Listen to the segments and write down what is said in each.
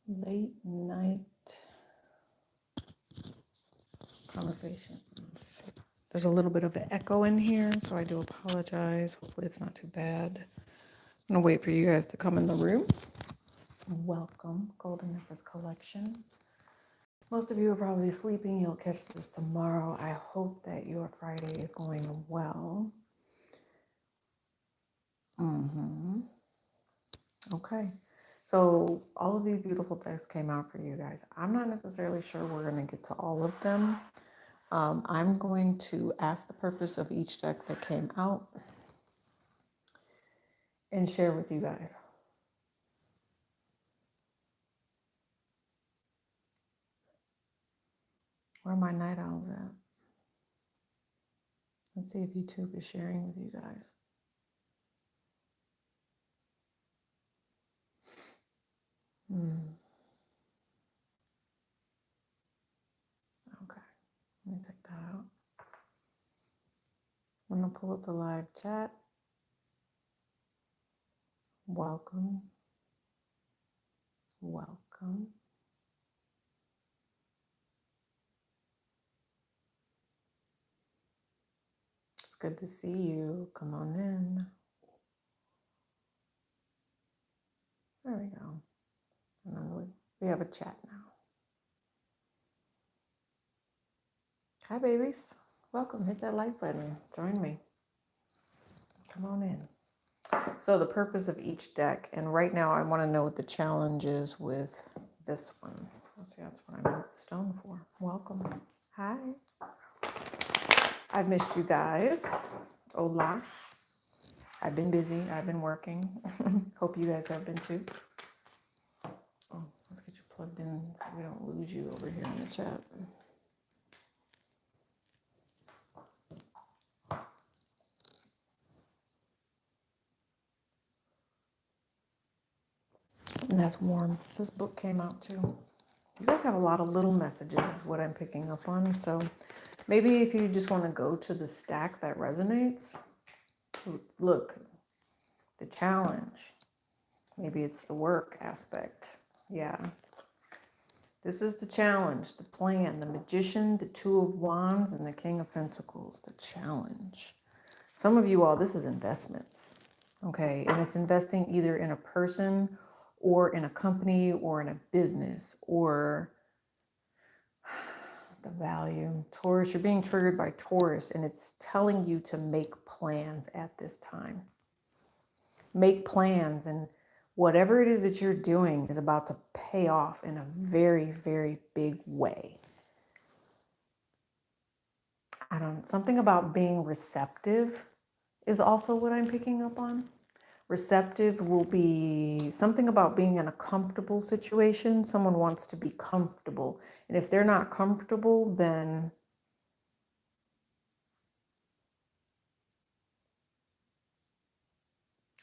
late night conversations. There's a little bit of an echo in here, so I do apologize. Hopefully it's not too bad. I'm gonna wait for you guys to come in the room. Welcome, Golden Empress Collection. Most of you are probably sleeping. You'll catch this tomorrow. I hope that your Friday is going well. Okay. So all of these beautiful decks came out for you guys. I'm not necessarily sure we're going to get to all of them. I'm going to ask the purpose of each deck that came out and share with you guys. Where are my night owls at? Let's see if YouTube is sharing with you guys. Okay, let me take that out. I'm going to pull up the live chat. Welcome. Welcome. It's good to see you. Come on in. There we go. And then we have a chat now. Hi, babies. Welcome. Hit that like button. Join me. Come on in. So the purpose of each deck, and right now I want to know what the challenge is with this one. Let's see, that's what I moved the stone for. Welcome. Hi. I've missed you guys. Hola. I've been busy. I've been working. Hope you guys have been too. Oh, let's get you plugged in so we don't lose you over here in the chat. And that's warm. This book came out too. You guys have a lot of little messages is what I'm picking up on. So maybe if you just want to go to the stack that resonates, look, the challenge. Maybe it's the work aspect. Yeah. This is the challenge, the plan, the Magician, the Two of Wands, and the King of Pentacles. The challenge. Some of you all, this is investments. Okay. And it's investing either in a person or in a company or in a business or the value. Taurus, you're being triggered by Taurus, and it's telling you to make plans at this time. Make plans, and whatever it is that you're doing is about to pay off in a very, very big way. Something about being receptive is also what I'm picking up on. Receptive will be something about being in a comfortable situation. Someone wants to be comfortable. And if they're not comfortable, then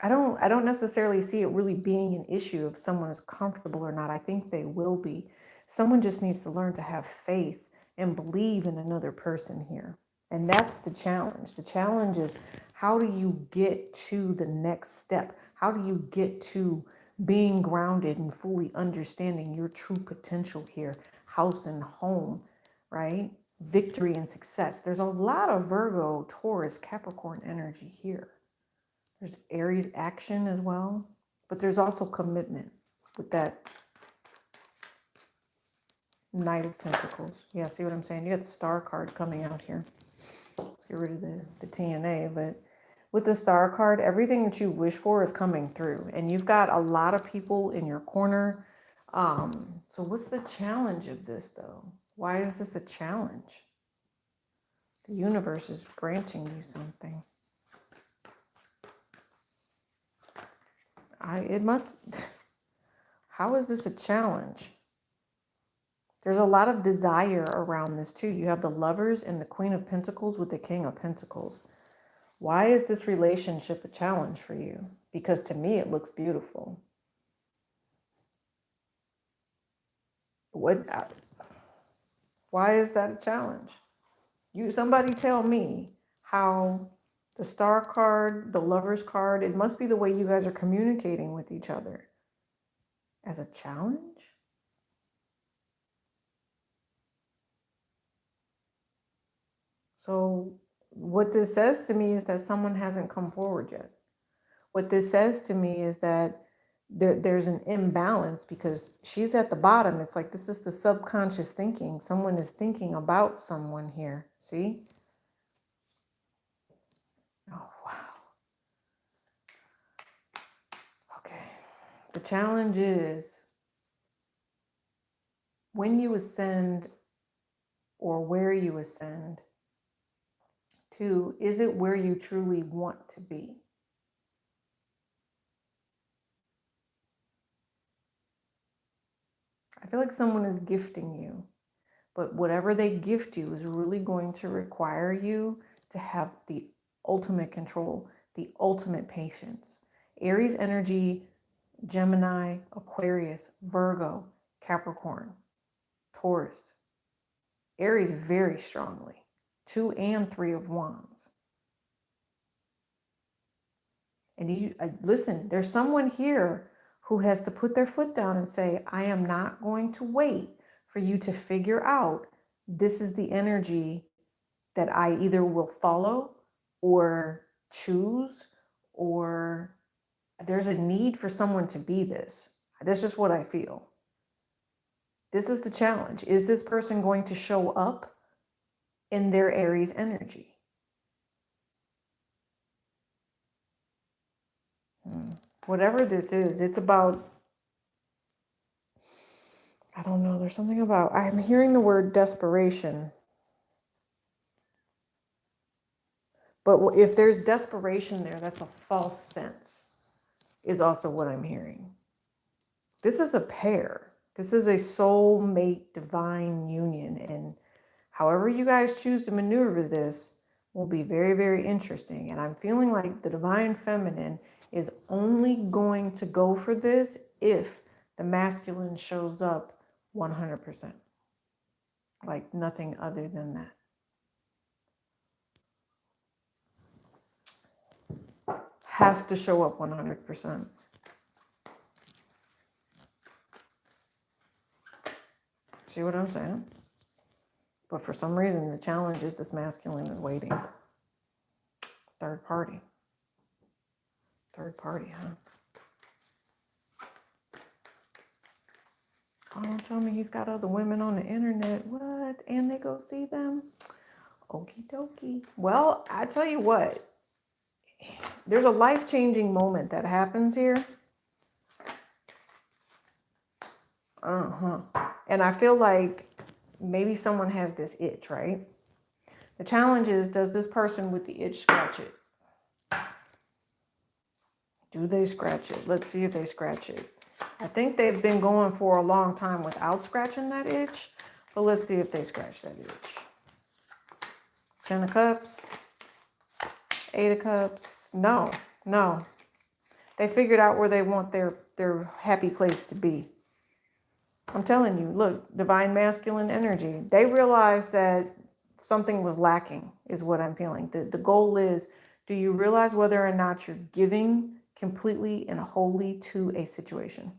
I don't necessarily see it really being an issue if someone is comfortable or not. I think they will be. Someone just needs to learn to have faith and believe in another person here. And that's the challenge. The challenge is, how do you get to the next step? How do you get to being grounded and fully understanding your true potential here? House and home, right? Victory and success. There's a lot of Virgo, Taurus, Capricorn energy here. There's Aries action as well, but there's also commitment with that Knight of Pentacles. Yeah, see what I'm saying? You got the Star card coming out here. Let's get rid of the TNA, but with the Star card, everything that you wish for is coming through, and you've got a lot of people in your corner. So what's the challenge of this, though? Why is this a challenge? The universe is granting you something. How is this a challenge? There's a lot of desire around this too. You have the Lovers and the Queen of Pentacles with the King of Pentacles. Why is this relationship a challenge for you? Because to me, it looks beautiful. Why is that a challenge? Somebody tell me how the Star card, the Lovers card, it must be the way you guys are communicating with each other as a challenge. So what this says to me is that someone hasn't come forward yet. What this says to me is that there's an imbalance because she's at the bottom. It's like this is the subconscious thinking. Someone is thinking about someone here. See? Oh, wow. Okay. The challenge is when you ascend or where you ascend to, is it where you truly want to be? I feel like someone is gifting you, but whatever they gift you is really going to require you to have the ultimate control, the ultimate patience. Aries energy, Gemini, Aquarius, Virgo, Capricorn, Taurus. Aries very strongly. 2 and 3 of Wands. And listen, there's someone here who has to put their foot down and say, I am not going to wait for you to figure out this is the energy that I either will follow or choose, or there's a need for someone to be this. That's just what I feel. This is the challenge. Is this person going to show up in their Aries energy? Whatever this is, it's about, I don't know, there's something about, I'm hearing the word desperation. But if there's desperation there, that's a false sense, is also what I'm hearing. This is a pair. This is a soulmate divine union. And however you guys choose to maneuver this will be very, very interesting. And I'm feeling like the divine feminine is only going to go for this if the masculine shows up 100%. Like nothing other than that. Has to show up 100%. See what I'm saying? But for some reason, the challenge is this masculine is waiting. Third party. Third party, huh? Oh, don't tell me he's got other women on the internet. What? And they go see them? Okie dokie. Well, I tell you what. There's a life-changing moment that happens here. And I feel like maybe someone has this itch, right? The challenge is, does this person with the itch scratch it? Do they scratch it? Let's see if they scratch it. I think they've been going for a long time without scratching that itch, but let's see if they scratch that itch. 10 of Cups, 8 of Cups. No. They figured out where they want their happy place to be. I'm telling you, look, divine masculine energy. They realized that something was lacking, is what I'm feeling. The goal is, do you realize whether or not you're giving completely and wholly to a situation?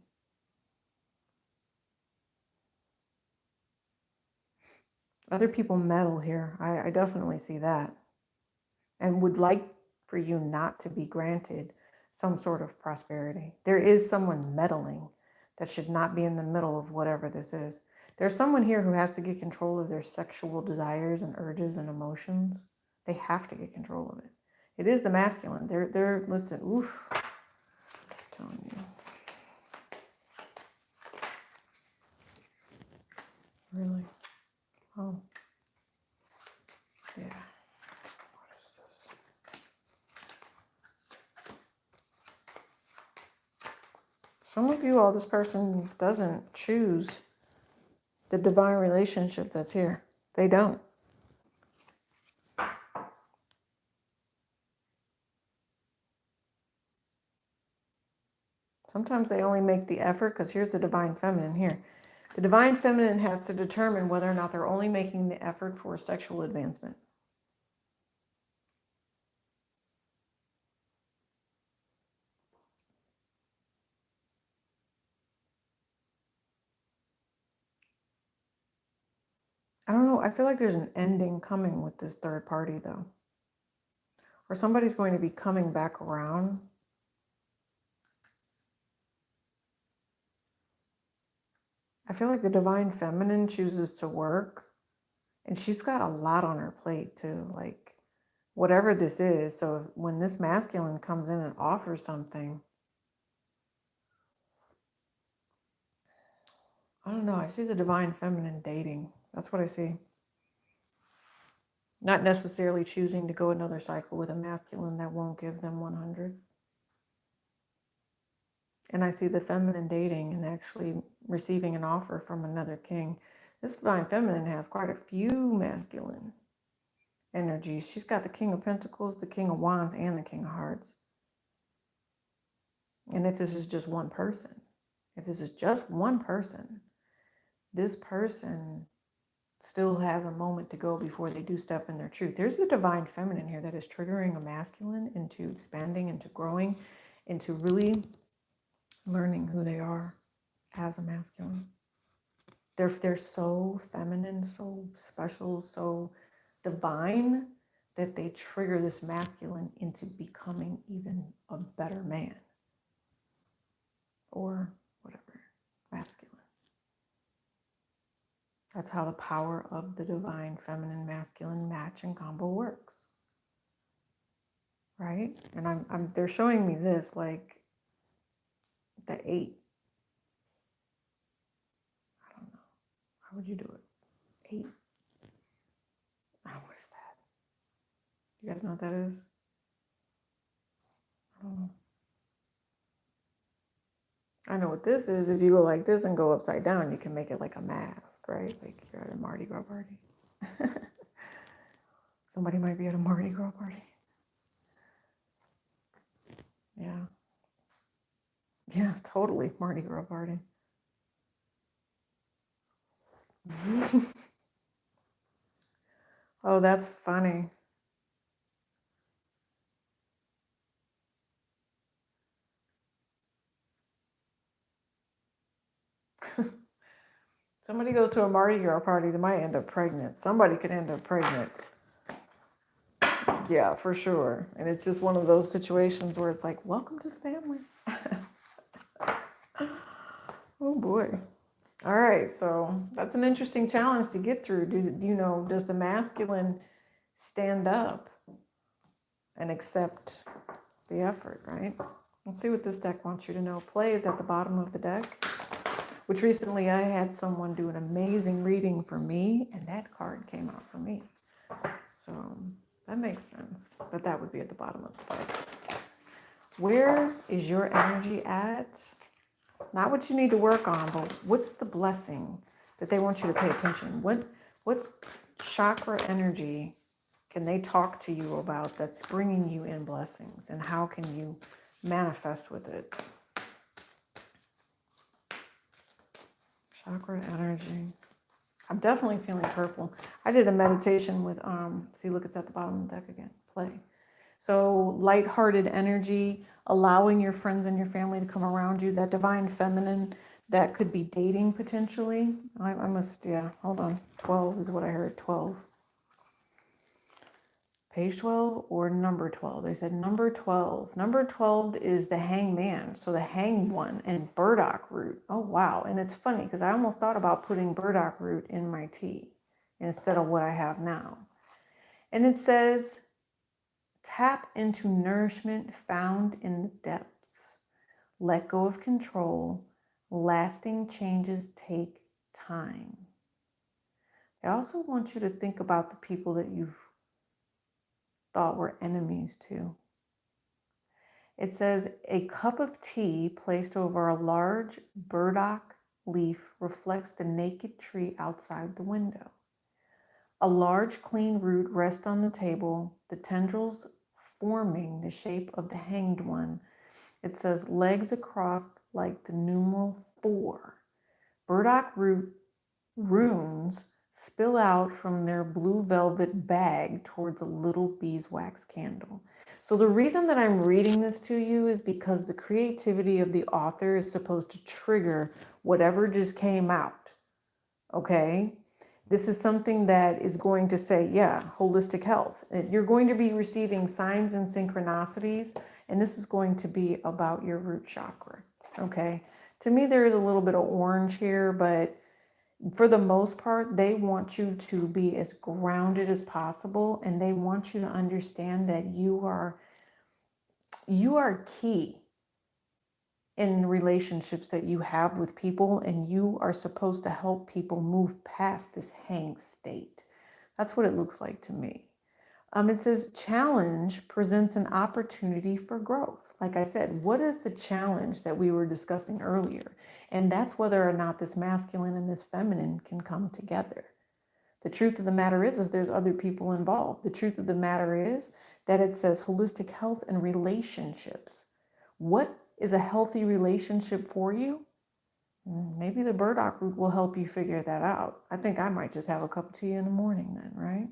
Other people meddle here. I definitely see that. And would like for you not to be granted some sort of prosperity. There is someone meddling that should not be in the middle of whatever this is. There's someone here who has to get control of their sexual desires and urges and emotions. They have to get control of it. It is the masculine. They're listen, oof. I'm telling you. Really? Oh. Yeah. What is this? Some of you, all this person doesn't choose the divine relationship that's here. They don't. Sometimes they only make the effort because here's the divine feminine here. The divine feminine has to determine whether or not they're only making the effort for sexual advancement. I don't know. I feel like there's an ending coming with this third party, though. Or somebody's going to be coming back around. I feel like the divine feminine chooses to work. And she's got a lot on her plate, too. Like, whatever this is. So when this masculine comes in and offers something, I don't know. I see the divine feminine dating. That's what I see. Not necessarily choosing to go another cycle with a masculine that won't give them 100. And I see the feminine dating and actually receiving an offer from another king. This divine feminine has quite a few masculine energies. She's got the King of Pentacles, the King of Wands, and the King of Hearts. And if this is just one person, this person still has a moment to go before they do step in their truth. There's a divine feminine here that is triggering a masculine into expanding, into growing, into really learning who they are as a masculine. They're so feminine, so special, so divine that they trigger this masculine into becoming even a better man or whatever, masculine. That's how the power of the divine feminine masculine match and combo works. Right? And they're showing me this, like the 8. I don't know. How would you do it? 8. Oh, what is that? You guys know what that is? I don't know. I know what this is. If you go like this and go upside down, you can make it like a mask, right? Like you're at a Mardi Gras party. Somebody might be at a Mardi Gras party. Yeah. Yeah, totally. Mardi Gras party. Oh, that's funny. Somebody goes to a Mardi Gras party, they might end up pregnant. Somebody could end up pregnant. Yeah, for sure. And it's just one of those situations where it's like, welcome to the family. Oh boy. All right, so that's an interesting challenge to get through. Does the masculine stand up and accept the effort, right? Let's see what this deck wants you to know. Play is at the bottom of the deck, which recently I had someone do an amazing reading for me, and that card came out for me. So that makes sense, but that would be at the bottom of the deck. Where is your energy at? Not what you need to work on, but what's the blessing that they want you to pay attention? What's chakra energy can they talk to you about that's bringing you in blessings, and how can you manifest with it? Chakra energy. I'm definitely feeling purple. I did a meditation with, see, look, it's at the bottom of the deck again, play. So lighthearted energy, allowing your friends and your family to come around you, that divine feminine that could be dating potentially. I must, yeah, hold on. 12 is what I heard, 12. Page 12 or number 12? They said number 12. Number 12 is the hangman, so the hanged one, and burdock root. Oh, wow. And it's funny because I almost thought about putting burdock root in my tea instead of what I have now. And it says, tap into nourishment found in the depths. Let go of control. Lasting changes take time. I also want you to think about the people that you've thought were enemies to. It says, a cup of tea placed over a large burdock leaf reflects the naked tree outside the window. A large clean root rests on the table, the tendrils forming the shape of the hanged one. It says, legs across like the numeral 4. Burdock root runes spill out from their blue velvet bag towards a little beeswax candle. So the reason that I'm reading this to you is because the creativity of the author is supposed to trigger whatever just came out, okay? This is something that is going to say, yeah, holistic health. You're going to be receiving signs and synchronicities, and this is going to be about your root chakra. Okay. To me, there is a little bit of orange here, but for the most part, they want you to be as grounded as possible, and they want you to understand that you are key in relationships that you have with people, and you are supposed to help people move past this hang state. That's what it looks like to me. It says challenge presents an opportunity for growth. Like I said, what is the challenge that we were discussing earlier? And that's whether or not this masculine and this feminine can come together. The truth of the matter is there's other people involved. The truth of the matter is that it says holistic health and relationships. What is a healthy relationship for you? Maybe the burdock root will help you figure that out. I think I might just have a cup of tea in the morning then, right?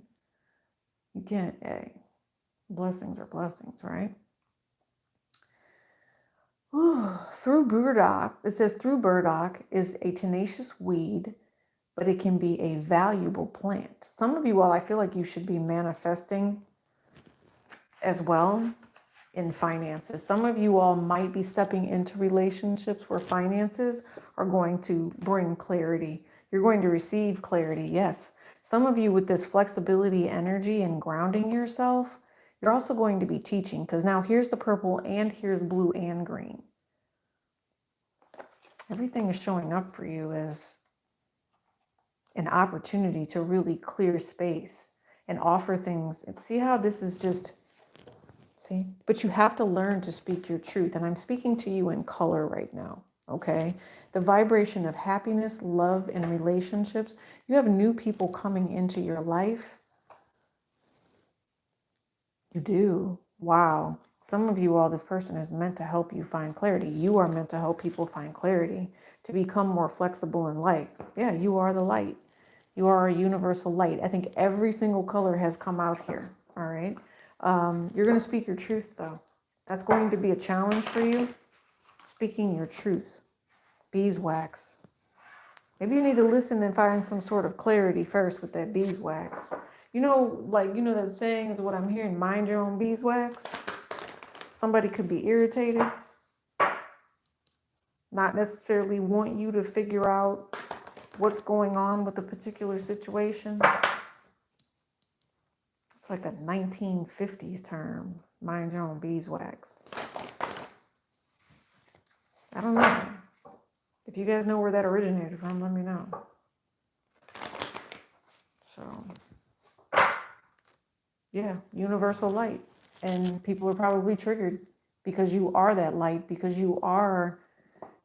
You can't, blessings are blessings, right? Through burdock, it says through burdock is a tenacious weed, but it can be a valuable plant. Some of you all, I feel like you should be manifesting as well in finances. Some of you all might be stepping into relationships where finances are going to bring clarity. You're going to receive clarity, yes. Some of you with this flexibility energy and grounding yourself, you're also going to be teaching, because now here's the purple and here's blue and green. Everything is showing up for you as an opportunity to really clear space and offer things. And see how this is just, see? But you have to learn to speak your truth. And I'm speaking to you in color right now, okay? The vibration of happiness, love, and relationships. You have new people coming into your life. You do. Wow. Some of you all, this person is meant to help you find clarity. You are meant to help people find clarity, to become more flexible in light. Yeah, you are the light. You are a universal light. I think every single color has come out here. All right. You're going to speak your truth, though. That's going to be a challenge for you. Speaking your truth. Beeswax. Maybe you need to listen and find some sort of clarity first with that beeswax. You know, like, you know that saying is what I'm hearing, mind your own beeswax. Somebody could be irritated, not necessarily want you to figure out what's going on with a particular situation. It's like a 1950s term, mind your own beeswax. I don't know. If you guys know where that originated from, let me know. So, yeah, universal light. And people are probably triggered because you are that light, because you are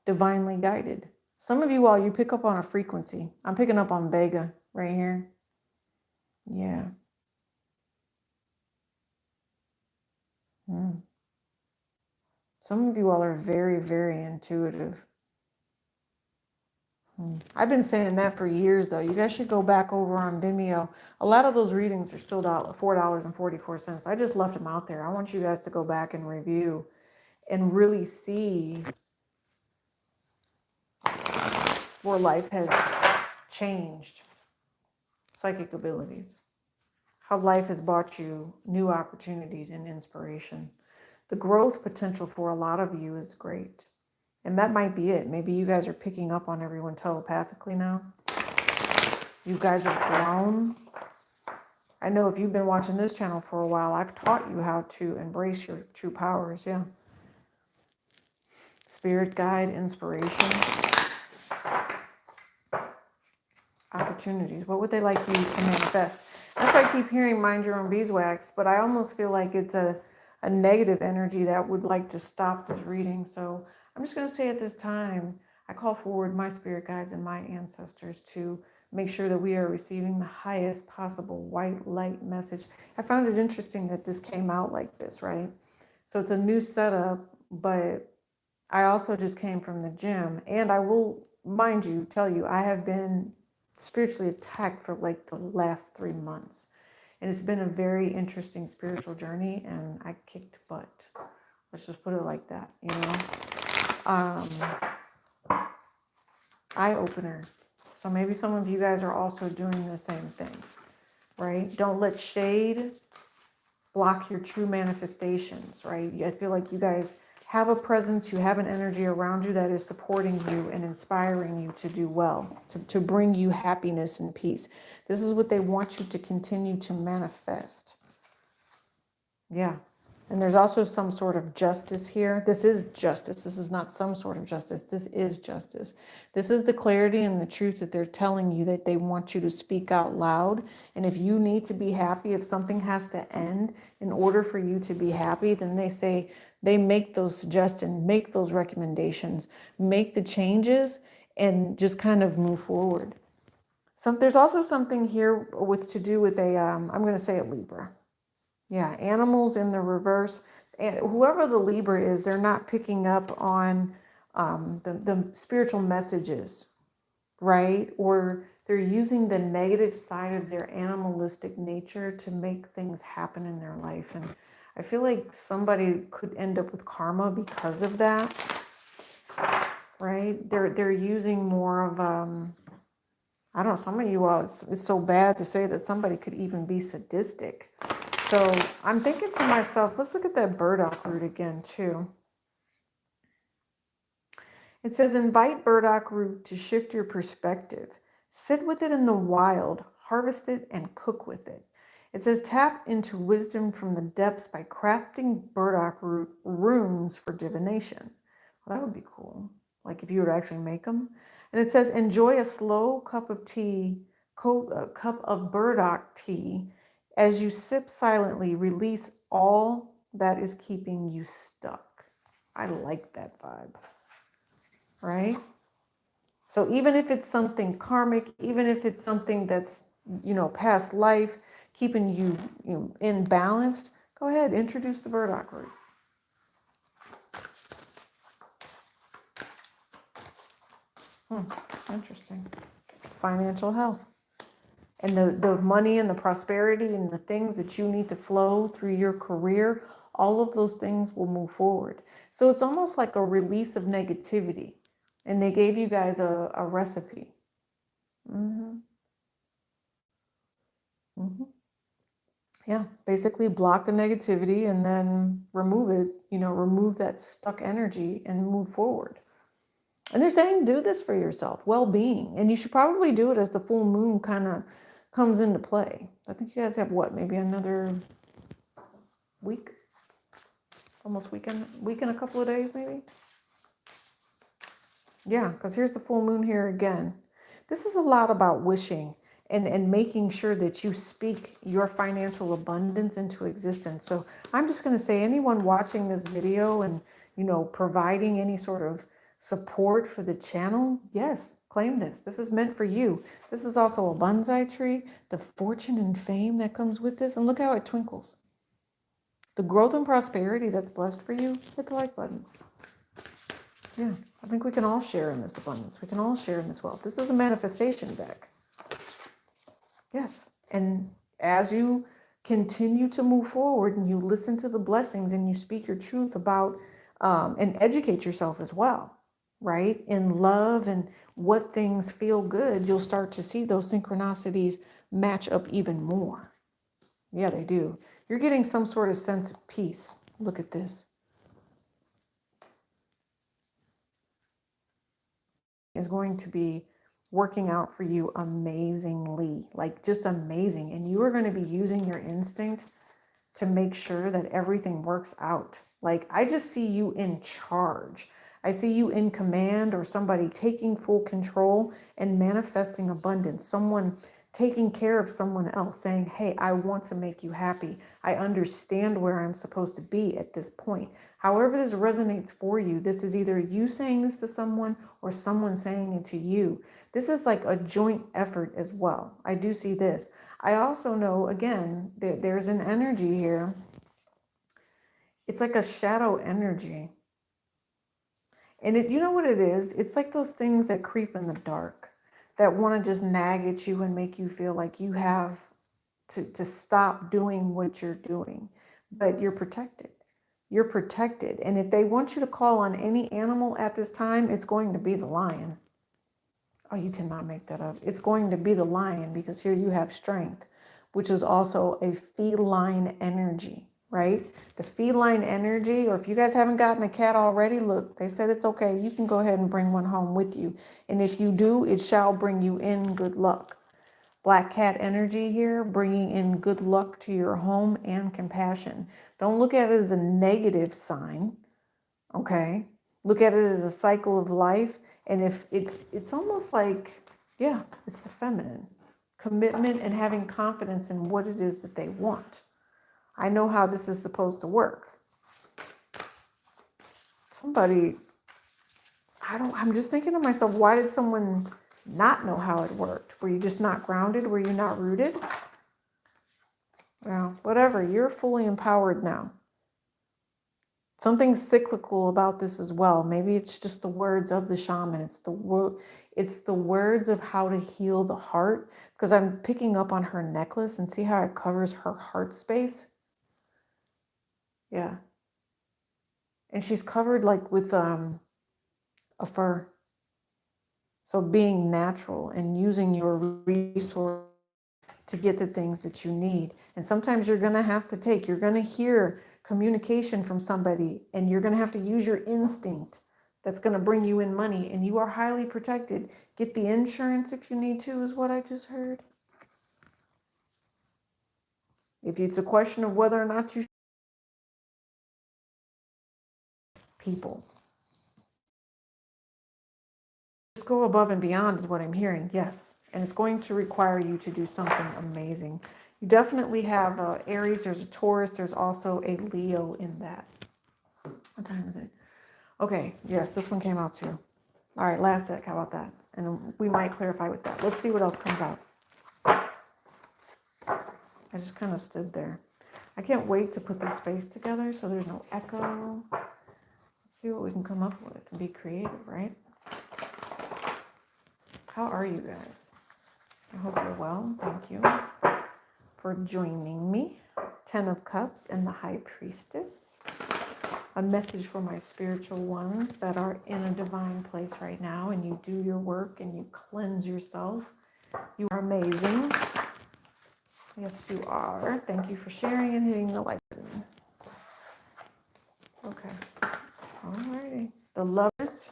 divinely guided. Some of you all, you pick up on a frequency. I'm picking up on Vega right here. Yeah. Some of you all are very, very intuitive. I've been saying that for years, though. You guys should go back over on Vimeo. A lot of those readings are still $4.44. I just left them out there. I want you guys to go back and review and really see where life has changed. Psychic abilities. How life has brought you new opportunities and inspiration. The growth potential for a lot of you is great. And that might be it. Maybe you guys are picking up on everyone telepathically now. You guys have grown. I know if you've been watching this channel for a while, I've taught you how to embrace your true powers, yeah. Spirit guide, inspiration, opportunities. What would they like you to manifest? That's why I keep hearing mind your own beeswax, but I almost feel like it's a negative energy that would like to stop this reading. So I'm just going to say at this time, I call forward my spirit guides and my ancestors to make sure that we are receiving the highest possible white light message. I found it interesting that this came out like this, right? So it's a new setup, but I also just came from the gym, and I will, mind you, tell you, I have been spiritually attacked for like the last 3 months. And it's been a very interesting spiritual journey, and I kicked butt. Let's just put it like that, you know? Eye opener. So maybe some of you guys are also doing the same thing, right? Don't let shade block your true manifestations, right? I feel like you guys have a presence, you have an energy around you that is supporting you and inspiring you to do well, to bring you happiness and peace. This is what they want you to continue to manifest. Yeah. And there's also some sort of justice here. This is justice. This is not some sort of justice. This is justice. This is the clarity and the truth that they're telling you, that they want you to speak out loud. And if you need to be happy, if something has to end in order for you to be happy, then they say, they make those suggestions, make those recommendations, make the changes, and just kind of move forward. There's also something here with to do with I'm going to say a Libra. Yeah, animals in the reverse. And whoever the Libra is, they're not picking up on the spiritual messages, right? Or they're using the negative side of their animalistic nature to make things happen in their life. And I feel like somebody could end up with karma because of that, right? They're using more of I don't know, some of you all, it's so bad to say that somebody could even be sadistic. So I'm thinking to myself, let's look at that burdock root again too. It says, invite burdock root to shift your perspective. Sit with it in the wild, harvest it, and cook with it. It says, tap into wisdom from the depths by crafting burdock root runes for divination. Well, that would be cool. Like if you were to actually make them. And it says, enjoy a slow cup of tea, a cup of burdock tea. As you sip silently, release all that is keeping you stuck. I like that vibe, right? So even if it's something karmic, even if it's something that's, past life, keeping you, imbalanced, go ahead, introduce the burdock root. Interesting. Financial health. And the money and the prosperity and the things that you need to flow through your career, all of those things will move forward. So it's almost like a release of negativity. And they gave you guys a recipe. Yeah, basically block the negativity and then remove it, remove that stuck energy and move forward. And they're saying do this for yourself, well-being. And you should probably do it as the full moon kind of comes into play. I think you guys have maybe another week? Almost week and a couple of days maybe? Yeah, because here's the full moon here again. This is a lot about wishing and making sure that you speak your financial abundance into existence. So I'm just going to say, anyone watching this video and, providing any sort of support for the channel, yes, claim this. This is meant for you. This is also a bonsai tree, the fortune and fame that comes with this. And look how it twinkles. The growth and prosperity that's blessed for you, hit the like button. Yeah, I think we can all share in this abundance. We can all share in this wealth. This is a manifestation deck. Yes. And as you continue to move forward and you listen to the blessings and you speak your truth about and educate yourself as well, right? In love and what things feel good, you'll start to see those synchronicities match up even more. Yeah, they do. You're getting some sort of sense of peace. Look at this. Is going to be working out for you amazingly, like just amazing. And you are going to be using your instinct to make sure that everything works out. Like I just see you in charge. I see you in command, or somebody taking full control and manifesting abundance. Someone taking care of someone else, saying, hey, I want to make you happy. I understand where I'm supposed to be at this point. However this resonates for you, this is either you saying this to someone or someone saying it to you. This is like a joint effort as well. I do see this. I also know, again, there's an energy here. It's like a shadow energy. And you know what it is? It's like those things that creep in the dark, that want to just nag at you and make you feel like you have to stop doing what you're doing. But you're protected. You're protected. And if they want you to call on any animal at this time, it's going to be the lion. Oh, you cannot make that up. It's going to be the lion because here you have strength, which is also a feline energy, right? The feline energy, or if you guys haven't gotten a cat already, look, they said it's okay. You can go ahead and bring one home with you. And if you do, it shall bring you in good luck. Black cat energy here, bringing in good luck to your home and compassion. Don't look at it as a negative sign, okay? Look at it as a cycle of life. And if it's almost like, yeah, it's the feminine. Commitment and having confidence in what it is that they want. I know how this is supposed to work. Somebody, I'm just thinking to myself, why did someone not know how it worked? Were you just not grounded? Were you not rooted? Well, whatever, you're fully empowered now. Something cyclical about this as well. Maybe it's just the words of the shaman. It's the words of how to heal the heart. Because I'm picking up on her necklace and see how it covers her heart space. Yeah. And she's covered like with a fur. So being natural and using your resource to get the things that you need. And sometimes you're going to have to you're going to hear communication from somebody and you're going to have to use your instinct. That's going to bring you in money and you are highly protected. Get the insurance if you need to, is what I just heard. If it's a question of whether or not you people. Just go above and beyond is what I'm hearing, yes. And it's going to require you to do something amazing. You definitely have Aries, there's a Taurus, there's also a Leo in that. What time is it? Okay, yes, this one came out too. All right, last deck, how about that? And we might clarify with that. Let's see what else comes out. I just kind of stood there. I can't wait to put this space together so there's no echo. Let's see what we can come up with and be creative, right? How are you guys? I hope you're well. Thank you for joining me. 10 of Cups and the High Priestess. A message for my spiritual ones that are in a divine place right now, and you do your work and you cleanse yourself. You are amazing. Yes, you are. Thank you for sharing and hitting the like button. Okay. Alrighty. The Lovers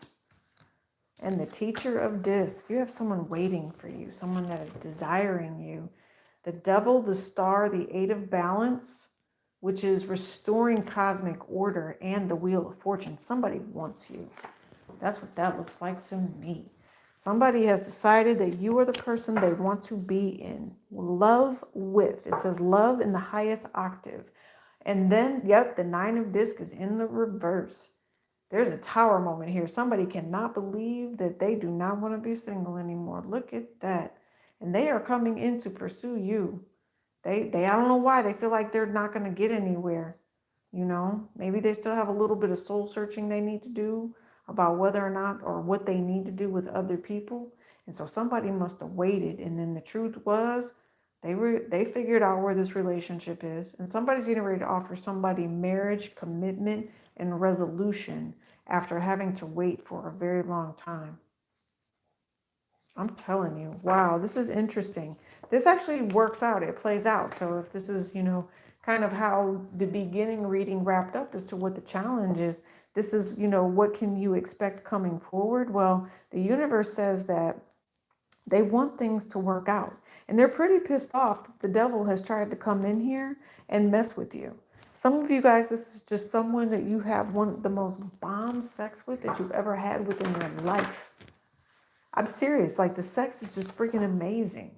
and the Teacher of Disc. You have someone waiting for you, someone that is desiring you. The Devil, the Star, the Eight of Balance, which is restoring cosmic order, and the Wheel of Fortune. Somebody wants you. That's what that looks like to me. Somebody has decided that you are the person they want to be in. Love with. It says love in the highest octave. And then, yep, the Nine of Discs is in the reverse. There's a Tower moment here. Somebody cannot believe that they do not want to be single anymore. Look at that. And they are coming in to pursue you. They I don't know why, they feel like they're not going to get anywhere. You know, maybe they still have a little bit of soul searching they need to do about whether or not, or what they need to do with other people. And so somebody must have waited. And then the truth was they figured out where this relationship is. And somebody's getting ready to offer somebody marriage, commitment, and resolution after having to wait for a very long time. I'm telling you, wow, this is interesting. This actually works out. It plays out. So if this is, kind of how the beginning reading wrapped up as to what the challenge is, this is, what can you expect coming forward? Well, the universe says that they want things to work out. And they're pretty pissed off that the devil has tried to come in here and mess with you. Some of you guys, this is just someone that you have one of the most bomb sex with that you've ever had within your life. I'm serious. Like, the sex is just freaking amazing.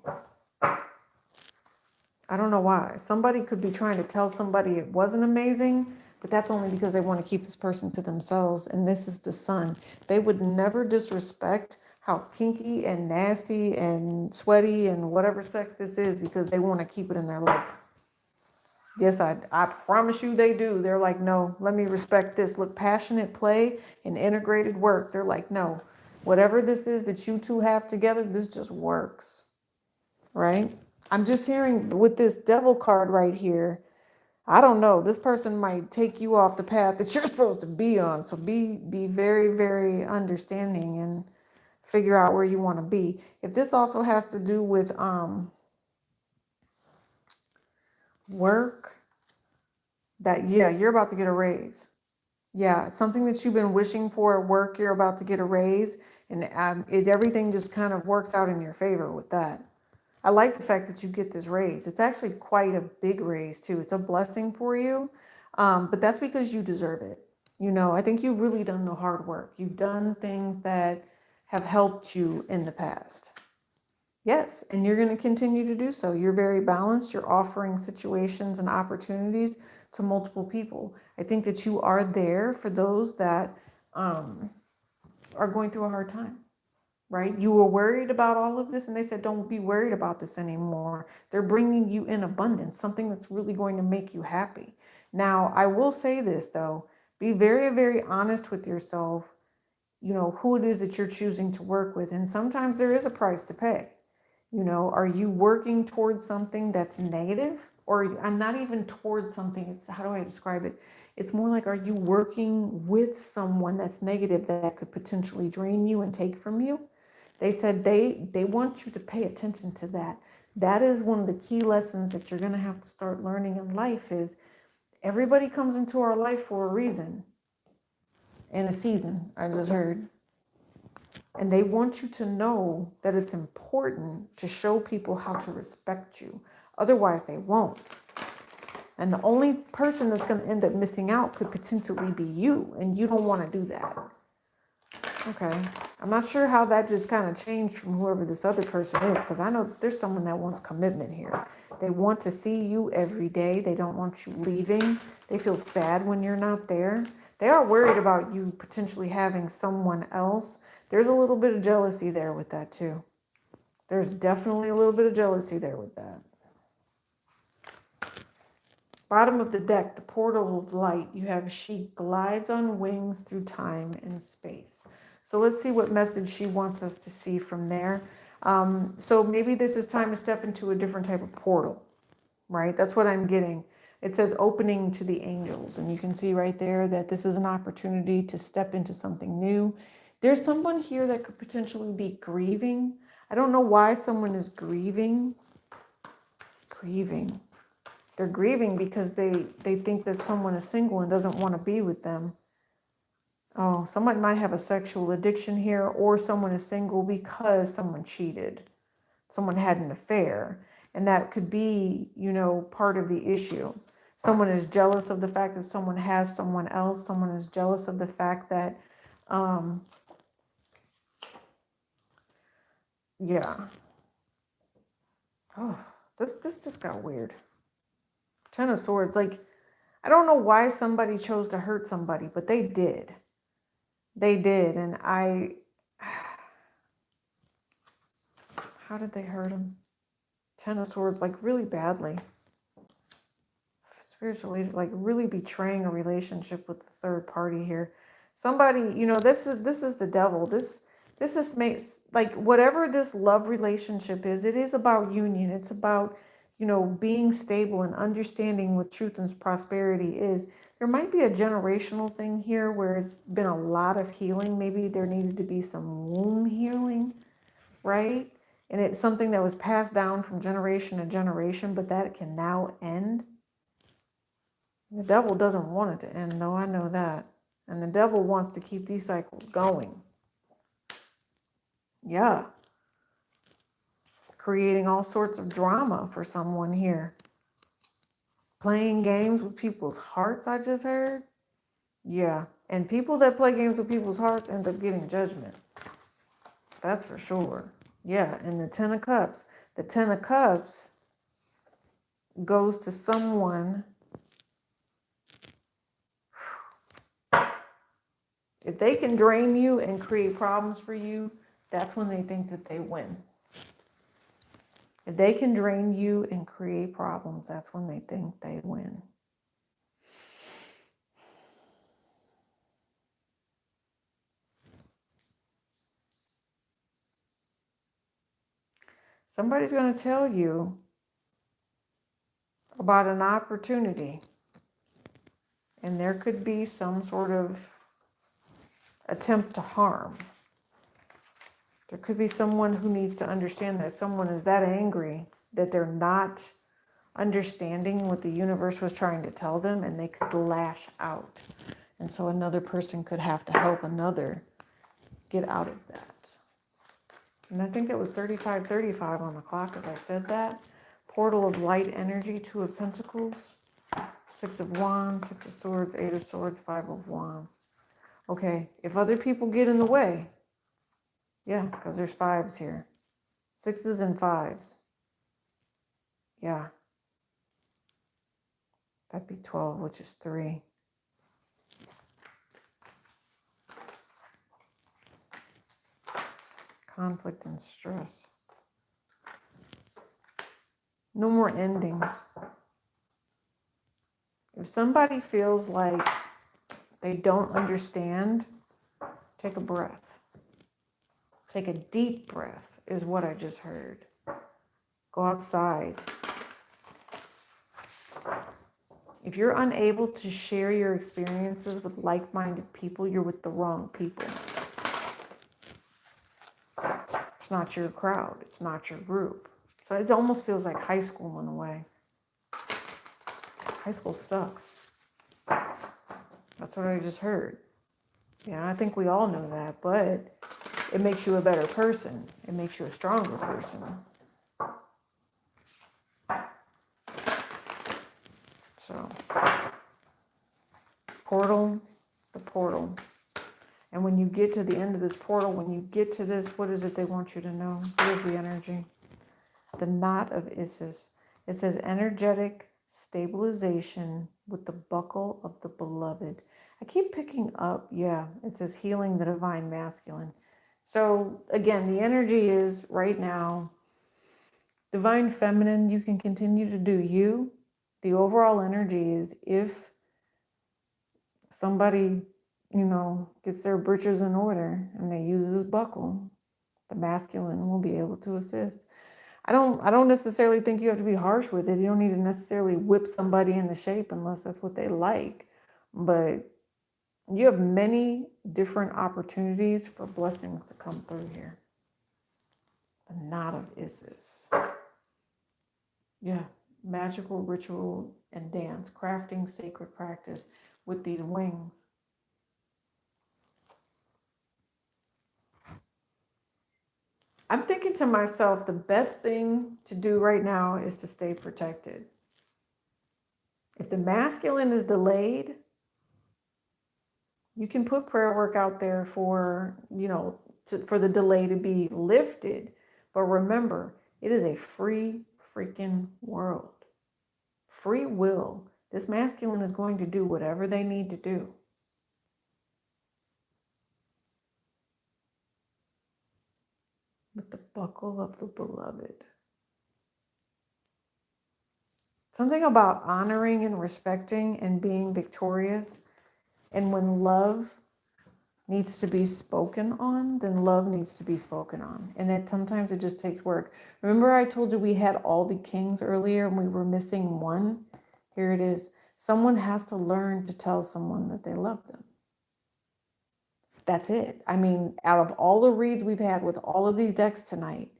I don't know why. Somebody could be trying to tell somebody it wasn't amazing, but that's only because they want to keep this person to themselves. And this is the Sun. They would never disrespect how kinky and nasty and sweaty and whatever sex this is because they want to keep it in their life. Yes, I promise you they do. They're like, no, let me respect this. Look, passionate play and integrated work. They're like, no. Whatever this is that you two have together, this just works, right? I'm just hearing with this devil card right here, I don't know, this person might take you off the path that you're supposed to be on. So be very, very understanding and figure out where you want to be. If this also has to do with work, that, yeah, you're about to get a raise. Yeah, it's something that you've been wishing for at work, you're about to get a raise, and everything just kind of works out in your favor with that. I like the fact that you get this raise. It's actually quite a big raise too. It's a blessing for you, but that's because you deserve it. You know, I think you've really done the hard work. You've done things that have helped you in the past. Yes, and you're going to continue to do so. You're very balanced. You're offering situations and opportunities to multiple people. I think that you are there for those that are going through a hard time, right? You were worried about all of this, and they said, don't be worried about this anymore. They're bringing you in abundance, something that's really going to make you happy. Now, I will say this, though. Be very, very honest with yourself, you know, who it is that you're choosing to work with. And sometimes there is a price to pay. You know, are you working towards something that's negative? Or I'm not even towards something, it's, how do I describe it? It's more like, are you working with someone that's negative that could potentially drain you and take from you? They said they want you to pay attention to that. That is one of the key lessons that you're going to have to start learning in life is everybody comes into our life for a reason and a season, I just heard. And they want you to know that it's important to show people how to respect you. Otherwise, they won't. And the only person that's going to end up missing out could potentially be you. And you don't want to do that. Okay. I'm not sure how that just kind of changed from whoever this other person is, because I know there's someone that wants commitment here. They want to see you every day. They don't want you leaving. They feel sad when you're not there. They are worried about you potentially having someone else. There's a little bit of jealousy there with that too. There's definitely a little bit of jealousy there with that. Bottom of the deck, the portal of light. You have she glides on wings through time and space. So let's see what message she wants us to see from there. So maybe this is time to step into a different type of portal, right? That's what I'm getting. It says opening to the angels. And you can see right there that this is an opportunity to step into something new. There's someone here that could potentially be grieving. I don't know why someone is grieving. Grieving. They're grieving because they think that someone is single and doesn't want to be with them. Oh, someone might have a sexual addiction here, or someone is single because someone cheated. Someone had an affair. And that could be, you know, part of the issue. Someone is jealous of the fact that someone has someone else. Someone is jealous of the fact that, yeah. Oh, this just got weird. Ten of Swords. Like, I don't know why somebody chose to hurt somebody, but they did. They did. And how did they hurt him? Ten of Swords, like really badly. Spiritually, like really betraying a relationship with the third party here. Somebody, you know, this is the devil. This is makes, like, whatever this love relationship is, it is about union. It's about, you know, being stable and understanding what truth and prosperity is. There might be a generational thing here where it's been a lot of healing. Maybe there needed to be some womb healing, right? And it's something that was passed down from generation to generation, but that can now end. The devil doesn't want it to end, though. I know that. And the devil wants to keep these cycles going. Yeah. Creating all sorts of drama for someone here. Playing games with people's hearts, I just heard. Yeah. And people that play games with people's hearts end up getting judgment. That's for sure. Yeah. And the Ten of Cups. The Ten of Cups goes to someone. If they can drain you and create problems for you, that's when they think that they win. If they can drain you and create problems, that's when they think they win. Somebody's going to tell you about an opportunity, and there could be some sort of attempt to harm. There could be someone who needs to understand that someone is that angry that they're not understanding what the universe was trying to tell them, and they could lash out. And so another person could have to help another get out of that. And I think it was 35:35 on the clock as I said that. Portal of light energy, 2 of pentacles, 6 of wands, 6 of swords, 8 of swords, 5 of wands. Okay, if other people get in the way, yeah, because there's 5s here. 6s and 5s. Yeah. That'd be 12, which is 3. Conflict and stress. No more endings. If somebody feels like they don't understand, take a breath. Take a deep breath is what I just heard. Go outside. If you're unable to share your experiences with like-minded people, you're with the wrong people. It's not your crowd. It's not your group. So it almost feels like high school in a way. High school sucks. That's what I just heard. Yeah, I think we all know that, but it makes you a better person. It makes you a stronger person. So, portal, the portal. And when you get to the end of this portal, when you get to this, what is it they want you to know? What is the energy? The knot of Isis. It says energetic stabilization with the buckle of the beloved. I keep picking up, yeah, it says healing the divine masculine. So again, the energy is right now, divine feminine, you can continue to do you. The overall energy is if somebody, gets their britches in order and they use this buckle, the masculine will be able to assist. I don't necessarily think you have to be harsh with it. You don't need to necessarily whip somebody into shape unless that's what they like. But you have many different opportunities for blessings to come through here. The knot of Isis. Yeah, magical ritual and dance, crafting sacred practice with these wings. I'm thinking to myself, the best thing to do right now is to stay protected. If the masculine is delayed, you can put prayer work out there for, for the delay to be lifted. But remember, it is a free freaking world. Free will. This masculine is going to do whatever they need to do. With the buckle of the beloved. Something about honoring and respecting and being victorious. And when love needs to be spoken on, then love needs to be spoken on. And that sometimes it just takes work. Remember I told you we had all the kings earlier and we were missing one? Here it is. Someone has to learn to tell someone that they love them. That's it. I mean, out of all the reads we've had with all of these decks tonight,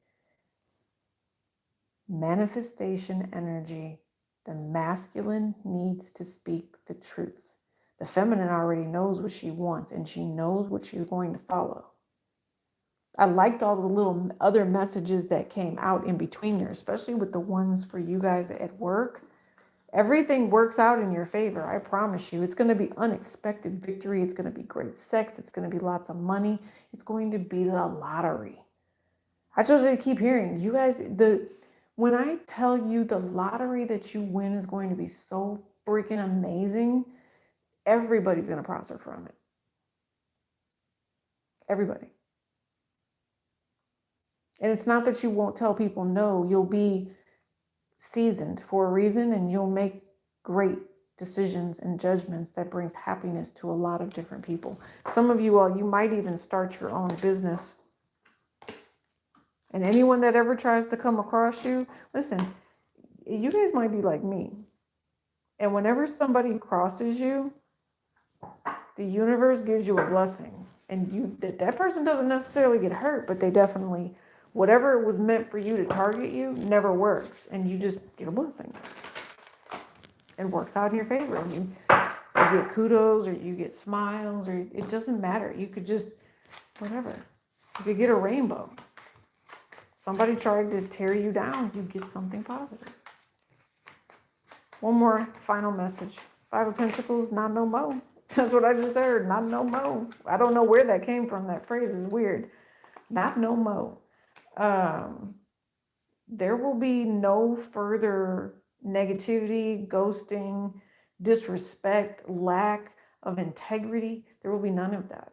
manifestation energy, the masculine needs to speak the truth. The feminine already knows what she wants and she knows what she's going to follow. I liked all the little other messages that came out in between there, especially with the ones for you guys at work. Everything works out in your favor. I promise you. It's going to be unexpected victory. It's going to be great sex. It's going to be lots of money. It's going to be the lottery. I just keep hearing you guys, when I tell you the lottery that you win is going to be so freaking amazing, everybody's going to prosper from it. Everybody. And it's not that you won't tell people no, you'll be seasoned for a reason and you'll make great decisions and judgments that brings happiness to a lot of different people. Some of you all, you might even start your own business. And anyone that ever tries to come across you, listen, you guys might be like me. And whenever somebody crosses you, the universe gives you a blessing. And that person doesn't necessarily get hurt, but they definitely, whatever was meant for you to target you never works, and you just get a blessing. It works out in your favor. You get kudos, or you get smiles, or it doesn't matter. You could just, whatever. You could get a rainbow. Somebody tried to tear you down, you get something positive. One more final message. Five of Pentacles, not no mo. That's what I just heard, not no mo. I don't know where that came from. That phrase is weird. Not no mo. There will be no further negativity, ghosting, disrespect, lack of integrity. There will be none of that.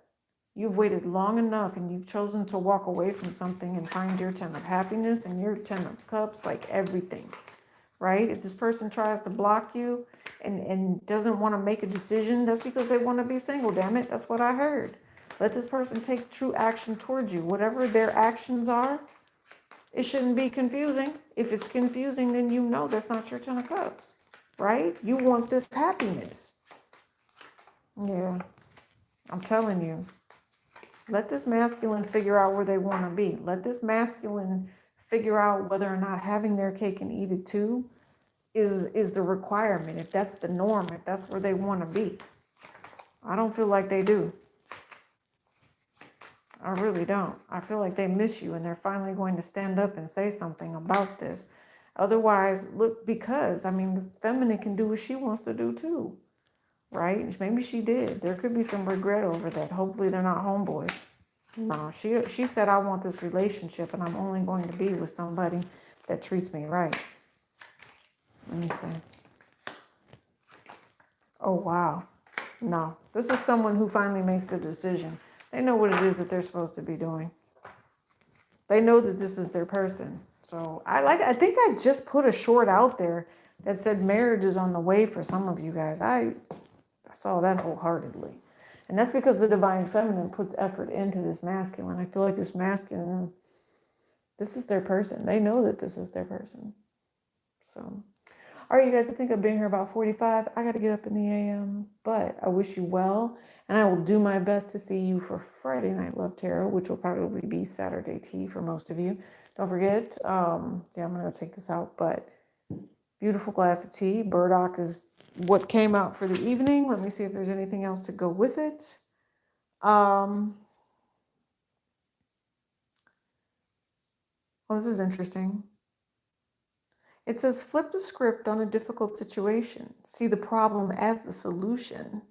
You've waited long enough, and you've chosen to walk away from something and find your 10 of happiness and your 10 of cups, like everything, right? If this person tries to block you and doesn't want to make a decision, that's because they want to be single, damn it. That's what I heard. Let this person take true action towards you. Whatever their actions are, it shouldn't be confusing. If it's confusing, then you know that's not your 10 of cups, right? You want this happiness. Yeah, I'm telling you. Let this masculine figure out where they want to be. Let this masculine figure out whether or not having their cake and eat it too is the requirement, if that's the norm, if that's where they want to be. I don't feel like they do. I really don't. I feel like they miss you, and they're finally going to stand up and say something about this. Otherwise, look, because, I mean, this feminine can do what she wants to do too, right? Maybe she did. There could be some regret over that. Hopefully they're not homeboys. No, she said, I want this relationship, and I'm only going to be with somebody that treats me right. Let me see. Oh, wow. No, this is someone who finally makes the decision. They know what it is that they're supposed to be doing. They know that this is their person. So I think I just put a short out there that said marriage is on the way for some of you guys. I saw that wholeheartedly. And that's because the divine feminine puts effort into this masculine. I feel like this masculine, this is their person. They know that this is their person. So, all right, you guys, I think I've been here about 45. I got to get up in the AM, but I wish you well. And I will do my best to see you for Friday Night Love Tarot, which will probably be Saturday tea for most of you. Don't forget, I'm going to take this out, but beautiful glass of tea. Burdock is what came out for the evening. Let me see if there's anything else to go with it. Oh, this is interesting. It says, flip the script on a difficult situation. See the problem as the solution.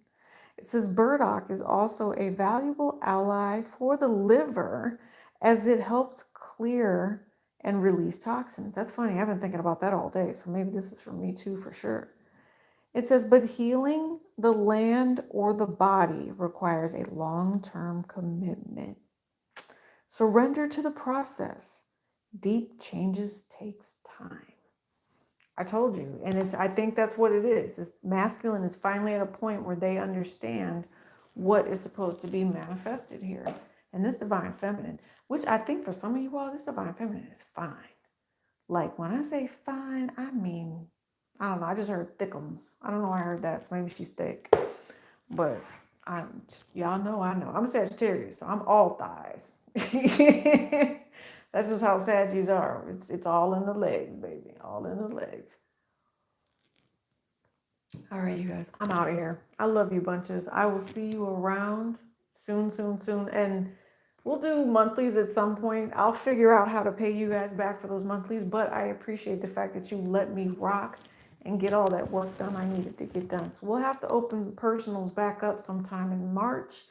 It says burdock is also a valuable ally for the liver as it helps clear and release toxins. That's funny. I've been thinking about that all day. So maybe this is for me too, for sure. It says, but healing the land or the body requires a long-term commitment. Surrender to the process. Deep changes takes time. I told you, and I think that's what it is. This masculine is finally at a point where they understand what is supposed to be manifested here. And this divine feminine, which I think for some of you all, this divine feminine is fine. Like when I say fine, I mean, I don't know. I just heard thickums. I don't know why I heard that. So maybe she's thick. But y'all know I know. I'm a Sagittarius, so I'm all thighs. That's just how Saggies are. It's all in the legs, baby. All in the legs. All right, you guys. I'm out of here. I love you bunches. I will see you around soon. And we'll do monthlies at some point. I'll figure out how to pay you guys back for those monthlies. But I appreciate the fact that you let me rock and get all that work done I needed to get done. So we'll have to open personals back up sometime in March.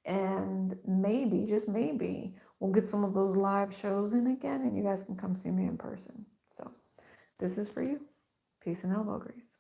And maybe, just maybe, we'll get some of those live shows in again, and you guys can come see me in person. So this is for you. Peace and elbow grease.